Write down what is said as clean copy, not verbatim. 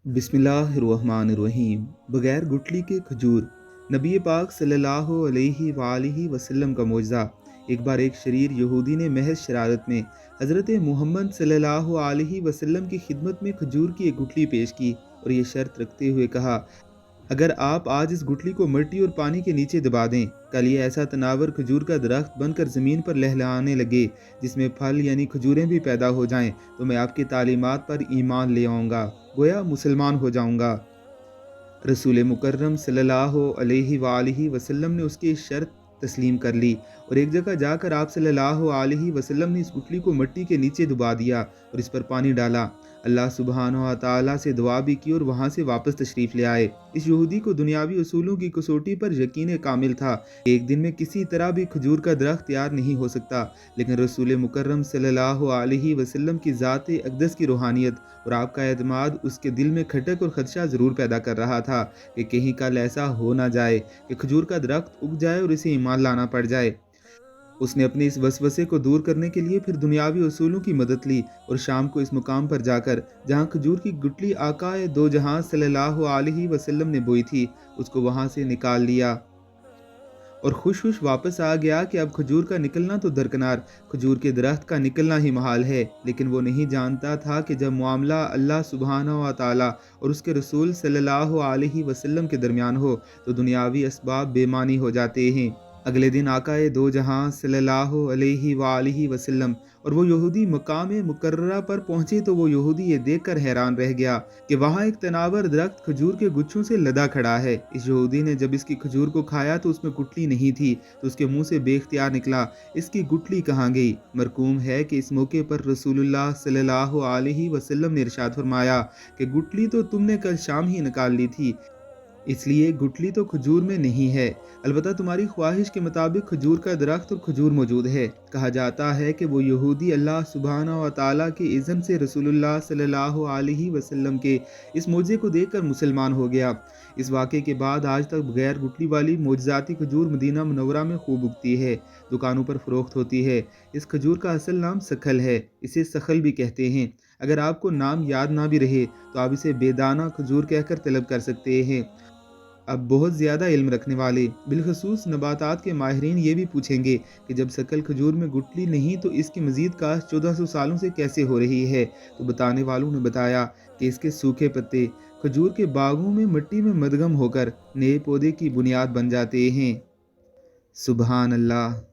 बिस्मिल्लाहिर्रहमानिर्रहीम। बगैर गुठली के खजूर। नबी पाक सल्लल्लाहु अलैहि वसल्लम का मौजज़ा। एक बार एक शरीर यहूदी ने महज शरारत में हज़रत मोहम्मद सल्लल्लाहु अलैहि वसल्लम की खिदमत में खजूर की एक गुठली पेश की और ये शर्त रखते हुए कहा, अगर आप आज इस गुठली को मिट्टी और पानी के नीचे दबा दें, कल ये ऐसा तनावर खजूर का दरख्त बनकर ज़मीन पर लहलहाने लगे जिसमें फल यानी खजूरें भी पैदा हो जाएं, तो मैं आपकी तालीमात पर ईमान ले आऊँगा, गोया मुसलमान हो जाऊँगा। रसूल मुकर्रम सल्लल्लाहु अलैहि वसल्लम ने उसकी इस शर्त तस्लीम कर ली और एक जगह जाकर आप सल्लल्लाहु अलैहि वसल्लम ने इस गुठली को मिट्टी के नीचे डुबा दिया और इस पर पानी डाला। अल्लाह सुब्हानहू व तआला से दुआ भी की और वहाँ से वापस तशरीफ़ ले आए। इस यहूदी को दुनियावी उसूलों की कसौटी पर यकीन कामिल था। एक दिन में किसी तरह भी खजूर का दरख्त तैयार नहीं हो सकता, लेकिन रसूल मुकर्रम सल्लल्लाहु अलैहि वसल्लम की ज़ात अक़दस की रूहानियत और आपका एतमाद उसके दिल में खटक और खदशा ज़रूर पैदा कर रहा था कि कहीं कल ऐसा हो ना जाए कि खजूर का दरख्त उग जाए और इसे ईमान लाना पड़ जाए। उसने अपने इस वसवसे को दूर करने के लिए फिर दुनियावी उसूलों की मदद ली और शाम को इस मुकाम पर जाकर जहाँ खजूर की गुठली आकाए दो जहां सल्लल्लाहु अलैहि वसल्लम ने बोई थी, उसको वहां से निकाल लिया और खुश खुश वापस आ गया कि अब खजूर का निकलना तो दरकिनार, खजूर के दरख्त का निकलना ही महाल है। लेकिन वो नहीं जानता था कि जब मामला अल्लाह सुब्हानहू व तआला और उसके रसूल सल्लल्लाहु अलैहि वसल्लम के दरमियान हो तो दुनियावी असबाब बेमानी हो जाते हैं। अगले दिन आकाए दो जहां सल्लल्लाहु अलैहि वसल्लम और वो यहूदी मकाम मुकर्ररा पर पहुंचे तो वो यहूदी ये देखकर हैरान रह गया कि वहाँ एक तनावर दरख्त खजूर के गुच्छों से लदा खड़ा है। इस यहूदी ने जब इसकी खजूर को खाया तो उसमें गुठली नहीं थी, तो उसके मुंह से बेख्तियार निकला, इसकी गुठली कहाँ गई। मरकूम है कि इस मौके पर रसूलुल्लाह सल्लल्लाहु अलैहि वसल्लम ने इरशाद फरमाया कि गुठली तो तुमने कल शाम ही निकाल ली थी, इसलिए गुठली तो खजूर में नहीं है, अलबत्ता तुम्हारी ख्वाहिश के मुताबिक खजूर का दरख्त और खजूर मौजूद है। कहा जाता है कि वो यहूदी अल्लाह सुब्हानहू व तआला के इज़्न से रसूलुल्लाह सल्लल्लाहु अलैहि वसल्लम के इस मौजज़े को देखकर मुसलमान हो गया। इस वाक़े के बाद आज तक बगैर गुठली वाली मोजज़ाती खजूर मदीना मुनव्वरा में खूब उगती है, दुकानों पर फ़रोख्त होती है। इस खजूर का असल नाम सखल है, इसे सखल भी कहते हैं। अगर आपको नाम याद ना भी रहे तो आप इसे बेदाना खजूर कहकर तलब कर सकते हैं। अब बहुत ज़्यादा इल्म रखने वाले बिलखसूस नबातात के माहिरीन ये भी पूछेंगे कि जब सकल खजूर में गुठली नहीं तो इसकी मज़ीद काश्त 1400 सालों से कैसे हो रही है, तो बताने वालों ने बताया कि इसके सूखे पत्ते खजूर के बागों में मिट्टी में मदगम होकर नए पौधे की बुनियाद बन जाते हैं। सुबहान अल्लाह।